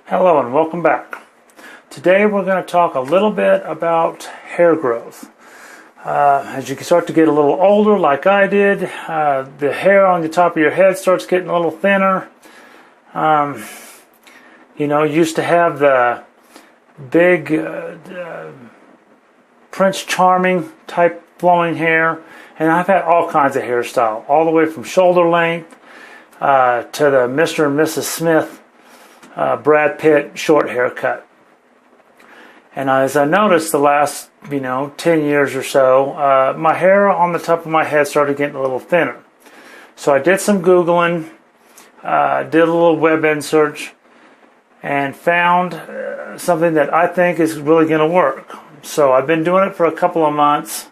Hello and welcome back. Today we're going to talk a little bit about hair growth. As you start to get a little older like I did, the hair on the top of your head starts getting a little thinner. Used to have the big Prince Charming type flowing hair, and I've had all kinds of hairstyle, all the way from shoulder length to the Mr. and Mrs. Smith Brad Pitt short haircut. And as I noticed the last 10 years or so, my hair on the top of my head started getting a little thinner. So I did some Googling, did a little web search, and found something that I think is really going to work. So I've been doing it for a couple of months,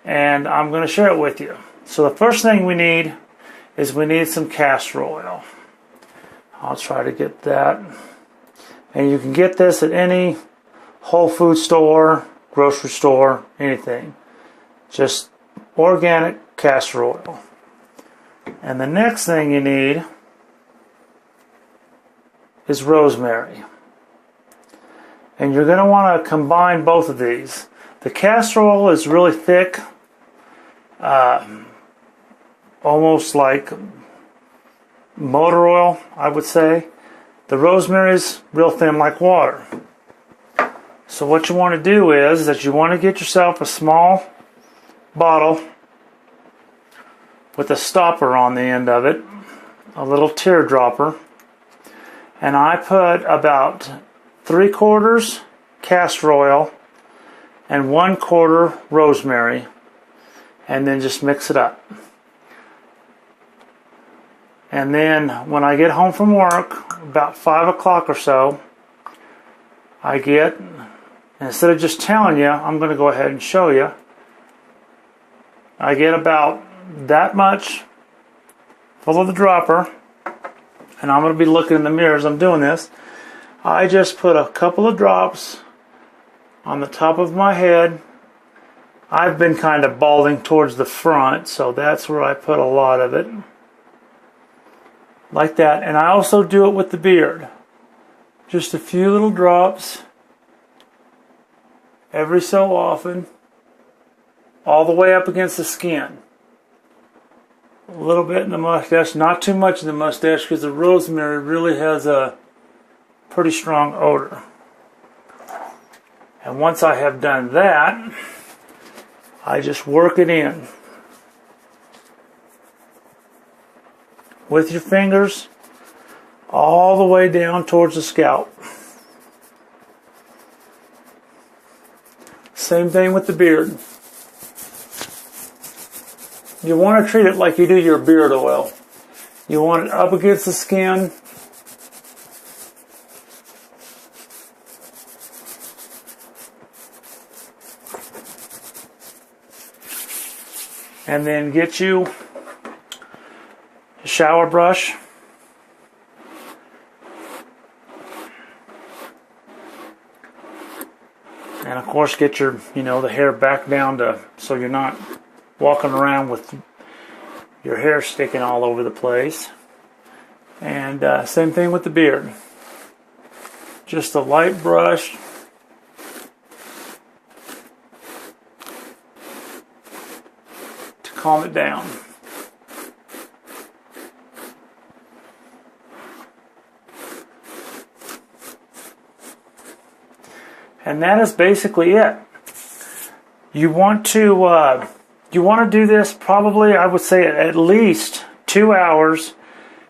and I'm going to share it with you. So the first thing we need is some castor oil. I'll try to get that. And you can get this at any Whole Food store, grocery store, anything. Just organic castor oil. And the next thing you need is rosemary. And you're going to want to combine both of these. The castor oil is really thick, almost like motor oil, I would say. The rosemary is real thin like water. So what you want to do is that you want to get yourself a small bottle with a stopper on the end of it, a little teardropper, and I put about 3/4 castor oil and 1/4 rosemary, and then just mix it up. And then when I get home from work, about 5 o'clock or so, instead of just telling you, I'm going to go ahead and show you. I get about that much full of the dropper, and I'm going to be looking in the mirror as I'm doing this. I just put a couple of drops on the top of my head. I've been kind of balding towards the front, so that's where I put a lot of it. Like that. And I also do it with the beard. Just a few little drops every so often, all the way up against the skin. A little bit in the mustache, not too much in the mustache, because the rosemary really has a pretty strong odor. And once I have done that, I just work it in with your fingers all the way down towards the scalp. Same thing with the beard. You want to treat it like you do your beard oil. You want it up against the skin. And then get you a shower brush. And of course get your, the hair back down so you're not walking around with your hair sticking all over the place. And same thing with the beard. Just a light brush. To calm it down. And that is basically it. You want to do this probably, I would say, at least 2 hours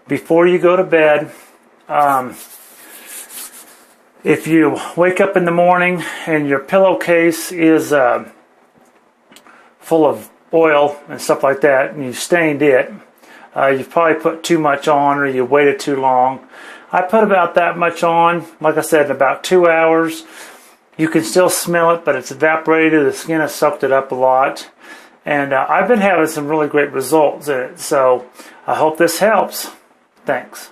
before you go to bed. If you wake up in the morning and your pillowcase is full of oil and stuff like that, and you stained it, you've probably put too much on, or you waited too long. I put about that much on, like I said, in about 2 hours. You can still smell it, but it's evaporated. The skin has soaked it up a lot. And I've been having some really great results in it. So I hope this helps. Thanks.